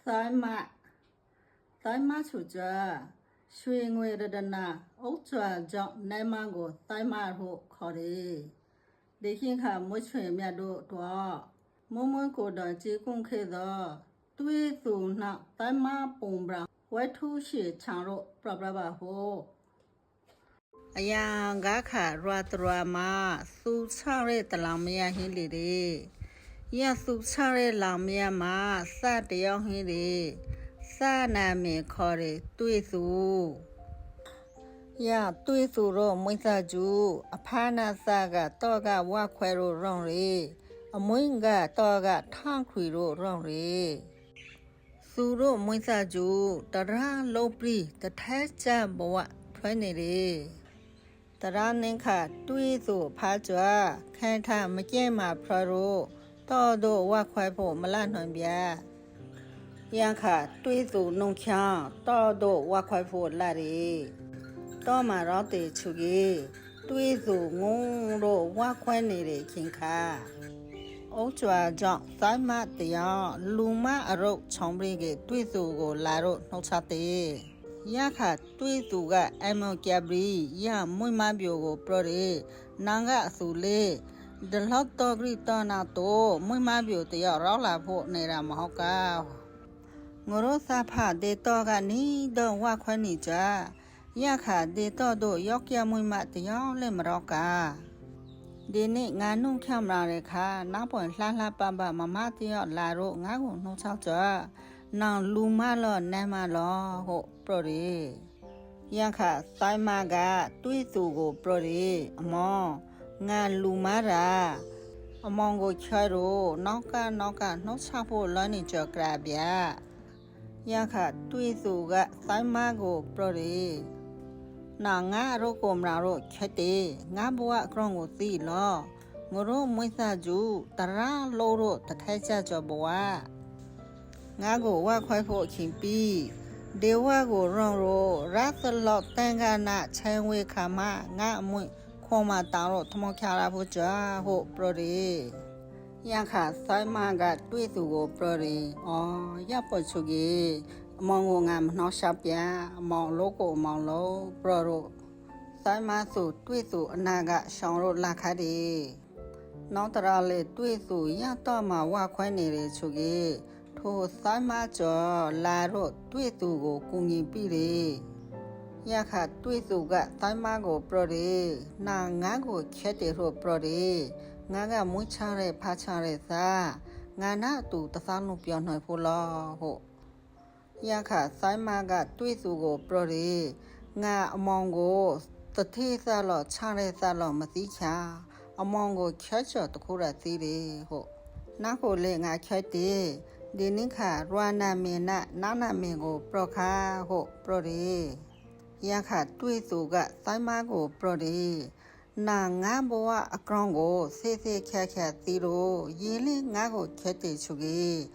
Thaima Suja, Swing with the na, Ultra John Naimango, Thaima Ho Kori. They can have much meado to Momon go the Jikun Kedo, Tui Thu na, Thaima Pumbra, White Two She Charo, Prababa Ho. Ayang Gaka, Ratrama, Su Chare Talamia Hilly. Ya su chare lamia ma sa de yong hin de sa na me khore tui su ya tui su ro mwi sa ju a pha na sa ga to ga wa khwe ro rong re a mwi ga to ga thang khwi ro rong re su ro mwi sa ju ta ra lo pri ta tha cha bo wa phwe ne re ta ra nin kha tui su pha jwa khan tha ma kye ma phra ro Todo wa kwai po malan hon bia yang kha tui su nong khyang todo wa kwai po la ri to ma ro te chu gi tui su ngong ro wa kwai ne re khin kha au chwa jong sai ma te ya lu ma a ro chong pri ge tui su go la ro nau cha te ya kha tui su ga ai mo kya pri ya mui ma pyo go pro re nang ga su le The lot of great tornado, my mabio, the rolla put near a mahoka. Morosa pa de toga ni don't walk when ni ja. Yaka de todo yokia muy mat the young lemroca. De nick nganum camera reca, napon lala baba mamatio laro, nago no salta. Now lumalo nemalo, ho, prodi. Yaka, Saimaga, tuitugo, prodi, among. Nga lumara amongo charo noka no chapo lani jokrabia yakha tui su ga saima go prori na nga ro ko mra ro khate nga bwa krong go si lo ngoro mwisa ju tara lo ro takhai cha jo bwa nga go wa khwai pho khin pi dewa go rong ro rasalot tanga na chain we khama nga mwi Homa taro tomo kara puja ho prori. Yanka saimaga tuitu go prori. Oh, yapo chugi. Mongo ngam no shapya, mong loko mong lo proro. Saimasu tuitu naga shonro lakari. Notarale tuitu yato ma wa kwenere chugi. To saimajo laro tuitu go kungi piri. Yakha tui su ga taima go prori na nga go khete ro prori nga ga mu cha re pha cha re sa nga na tu ta sa nu pyo noi pho lo ho yakha saima ga tui su go prori nga among go ta the sa lo cha re sa lo ma si kha among go kha cho ta khu ra si re ho na ko le nga khete di ni kha rwa na me na me go pro kha ho prori Yakha tui su ga saima go prodi. Na nga boa a krongo se kya tiro yili nga go khete chugi.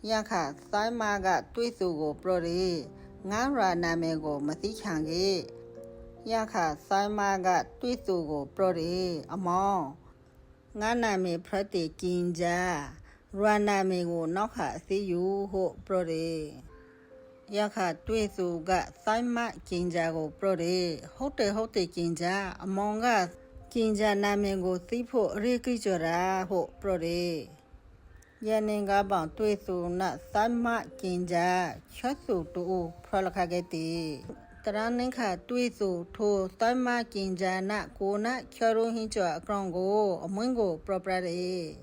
Yakha saima ga tui su go prodi. Nga ra na me go masi khangi. Yakha saima ga tui su go prodi. Among. Nga na me prati kinja. Ra na me go nokha si yu ho prodi. Yakha tui su ga saima kinja go prodi hote kinja amonga kinja name go sipho reki jora ho prodi yaninga ba tui su na saima kinja chasu tu pralakha ge ti taranin kha tui su tho saima kinja na ko na khyaru hin jo akrong go amwin go proprade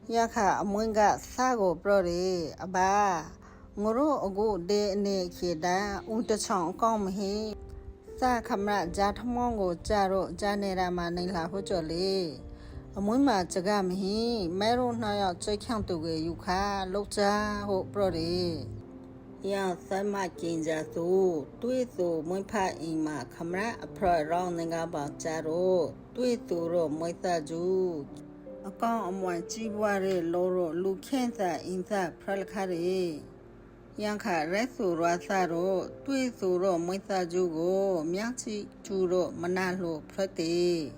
yakha amwin ga sa go prodi aba Ngoro ogo de ne kheda u ta chong kong mhi sa khamra ja thmong go ja ro ja ne ra ma nai la ho jo le amwi ma jaga mhi mai ro na ya chai khyang tu ge yu kha lo ja ho pro de ya sai ma kin ja su tui su mwi pha i ma khamra apra rong ne ga ba ja ro tui su ro mwi sa ju akong amwan chi bwa re lo ro lu khen sa in sa phral kha re Yanka resu rasaro, tui suro muisa jugo, miachi churo manalo prati.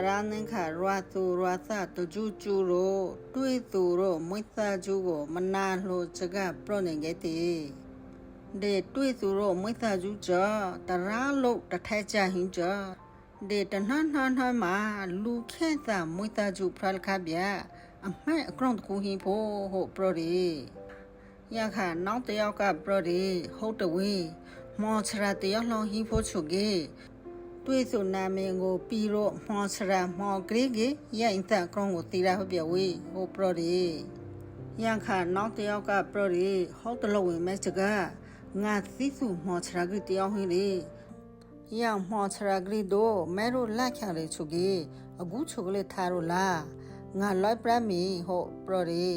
ရာနင်္ခရွာသူရွာသတကျူကျူရောတွေးသူရောမွိသကျူကိုမနာလို့ချကပရနေခဲ့တဲ့ဒေတွေးသူရောမွိသကျူကြတရာလို့တထိုက်ကြဟင်းကြဒေတနန်းနှမ်းမှာလူခဲသာမွိသကျူဖရလခဗျာအမဲအကောင်တကူဟင်းဖို့ဟုတ်ပရဒီရခနောက်တယောက်ကပရဒီဟုတ်တဝေးမောချရာတယောက်လုံးဟင်းဖို့ချုပ်ကြီးတွေးစုနာမည်ကိုပြီးတော့မောချရာမောဂရိကေရိုင်သက်ကောင်ကိုတီးရဟုတ်ပြဝေးဟုတ်ပရဒီရခနောက်တယောက်ကပရဒီဟုတ်တလို့ဝင်မဲ့ချကငါသိစုမောချရာကတယောက်ဟင်းလေရမောချရာဂရီတို့မဲတို့လက်ခရချုပ်ကြီးအခုချုပ်ကလေးထားလို့လားငါလိုက်ပြမီဟုတ်ပရဒီ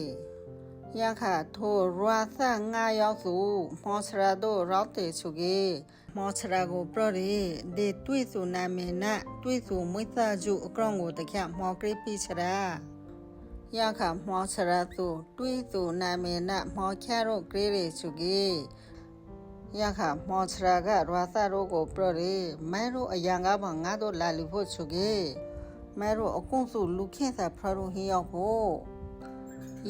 ရခထိုရွာသငါရောက်စုမောချရာတို့ရောက်တဲ့ချုပ်ကြီးမောချရာကိုပရဒီဒေတွေးစုနာမည်နဲ့တွေးစုမွေးသားကျအကောင်ကိုတခမောကရိပိချရာရခမောချရာသူတွေးစုနာမည်နဲ့မောချရောဂရိချုပ်ကြီးရခမောချရာကရွာသတို့ကိုပရဒီမဲတို့အရန်ကားပါငါတို့လာလူဖို့ချုပ်ကြီးမဲတို့အကုန်စုလူခဲစာဖရတို့ဟင်းရောက်ဖို့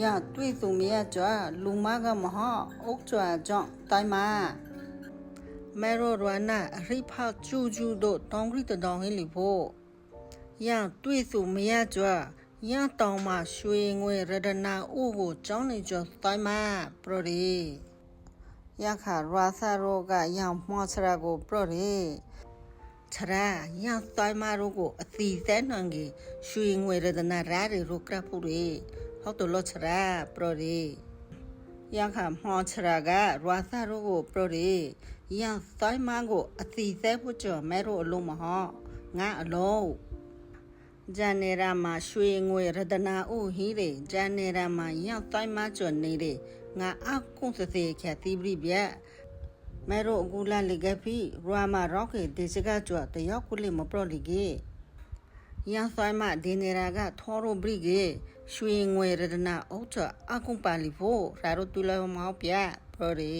ရတွေ့သူမြတ်ကြလူမကမဟာအုတ်ကြွကြောင့်တိုင်းမှာမဲရိုရနာအရိဖကျူကျူတို့တောင်းဂရိတောင်းဟင်းလီဖို့ရတွေ့သူမြတ်ကြရတောင်းမှာရွှေငွေရတနာဥကိုကြောင်းနေကြတိုင်းမှာပရဒီရခရာသရောကရမောချရာကိုပရဒီချရာရတိုင်းမှာတို့ကိုအတိသဲနှံကြီးရွှေငွေရတနာရာတွေရုကရဖို့တွေဟုတ်တယ်လို့ချရာပရဒီရခမောချရာကရွာသရောကိုပရဒီရတိုင်းမှာကိုအတိသဲဖို့ကြောမဲတို့အလုံးမဟောငါအလုံးဂျန်နေရာမှာရွှေငွေရတနာဥဟီးတွေဂျန်နေရာမှာရတိုင်းမှာကြောနေတယ်ငါအကုစစေခက်တိပရိပြမဲတို့အကူလာလေကဖီရွာမှာရော့ကေဒေစကကြောတယောက်ကုလိမပရလီကေရဆိုင်မှာဒီနေရာကထောရိုဘရိကေရွှေငွေရတနာအုတ်ချအကုပါလီဖို့ရာတို့တူလမောပြပရဒီ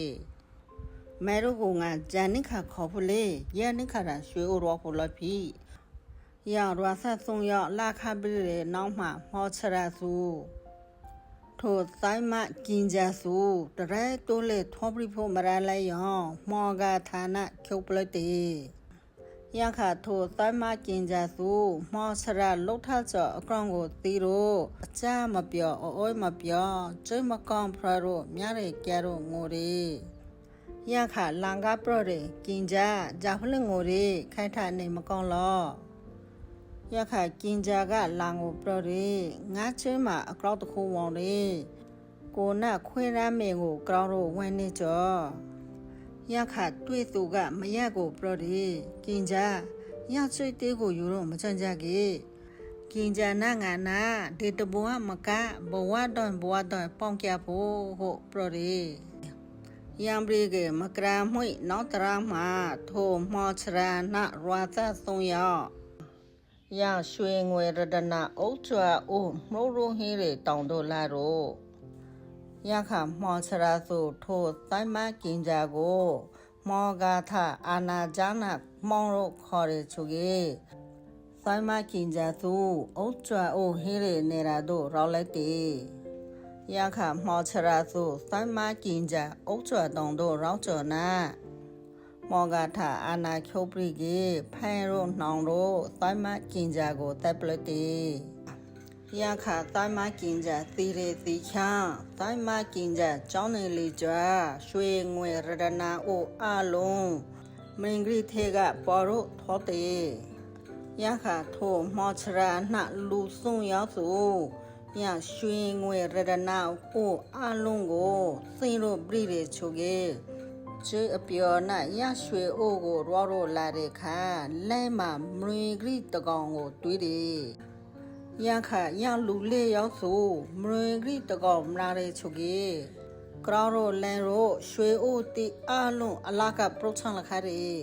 မဲတို့ကငါဂျန်နိခါခေါ်ဖို့လေရနိခါရရွှေအိုရောဖို့လို့ပြီရရွာဆက်ဆုံးရလာခပရိရဲ့နောက်မှမောချရာစုထိုတိုင်းမှကျင်ကြစုတရဲတိုးလေထောပရိဖို့မရလဲရောမောကဌာနကျုပ်ပလတိရခထိုတိုင်းမှကျင်ကြစုမောချရာလုထချအကောင်ကိုတီရိုအကြမပြောအိုးမပြောကျိမကောင်ဖရရိုမြရဲကြရိုငိုရီရခလန်ကပရရေကျင်ကြဂျာဖလငိုရီခိုင်ထနေမကောင်လောရခကျင်ကြကလောင်ကိုပရရေငါချင်းမှာအကောက်တခုဝေါ်လေကိုနခွေးရမေကိုကောက်တော့ဝန်းနေကြောရခတွေ့သူကမရက်ကိုပရရေကျင်ကြရချွေတေးကိုယူတော့မချန်ကြကြီးကျင်ကြနာငါနာဒီတဘဝမကဘဝတော့ပေါင်ကြဖို့ဟုတ်ပရရေယံပရိကေမကရာမွိနောက်တရာမှာထိုမောချရာနာရွာသသုံးရောက်ရရွှေငွေရတနာအုတ်ချွာအိုမိုးရိုဟင်းတွေတောင်တို့လာတော့ရခမောချရာဆိုထိုတိုင်းမကင်ကြကိုမောဂါထအာနာဂျာနာမောင်တို့ခေါ်ရချူကြီးတိုင်းမကင်ကြသူအုတ်ချွာအိုဟင်းတွေနေတာတို့ရောက်လိုက်တယ်ရခမောချရာဆိုတိုင်းမကင်ကြအုတ်ချွာတောင်တို့ရောက်ကြနာမောဂါထအာနာချိုပရိကြီးဖိုင်ရိုနှောင်တို့တိုင်းမကင်ကြကိုတပ်ပလက်တီရခတိုင်းမကင်ကြသီရေသီချာတိုင်းမကင်ကြကျောင်းနေလီကြရွှေငွေရတနာအိုအလုံးမင်္ဂရိထေကပေါ်တို့ထောတေရခထိုမောချရာနှလူဆုံရောက်စုရရွှေငွေရတနာအိုအလုံးကိုစင်တို့ပြည့်ရချိုကြီးကျအပြောနာရရွှေအိုကိုရောရိုလာတဲ့ခါလဲမှာမရင်ဂရိတကောင်ကိုတွေးတယ်ရခရလူလေးရောက်ဆိုမရင်ဂရိတကောင်မလာတဲ့ချုပ်ကြီးကရောရိုလန်ရိုရွှေအိုတီအလုံးအလာကပရိုချန်လခရီ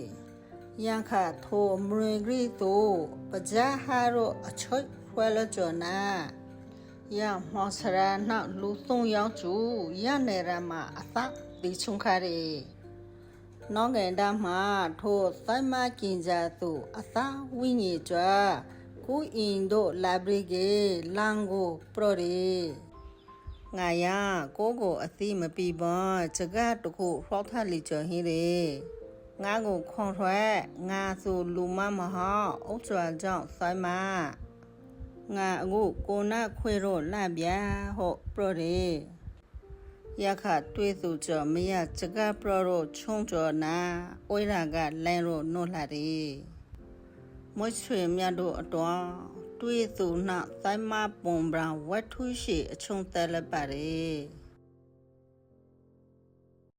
ရခထိုမရင်ဂရိတို့ပဇာဟာရိုအချွတ်ဖွယ်လကျော်နာရမောစရာနာလူသုံးရောက်ကျူရနေရမှာအသဒီချုံခရီနောင်ငယ်တာမှာထိုတိုင်းမကင်ကြသူအသာဝိညာဉ်ကြ ကူအင်တို့လာဘရီကေလန်ကိုပရိုရီငါယာကိုအသိမပီပွန်စကားတခုဖောက်ထလီချော်ဟင်းလေငါကိုခွန်ထွဲငါဆိုလူမမဟာအုတ်စွာကြောင့်ဆိုင်မငါအခုကိုနာခွေတော့လန့်ပြဟုတ်ပရိုရီရခတွေးသူကြောင့်မရစကားပရိုတော့ချုံကြော်နာဝိရာကလန်တော့နို့လာတယ်မွှဆွေမြတ်တို့အတော်တွေးသူနှဆိုင်မပုံပံဝတ်ထုရှိအချုံတယ်လပါတယ်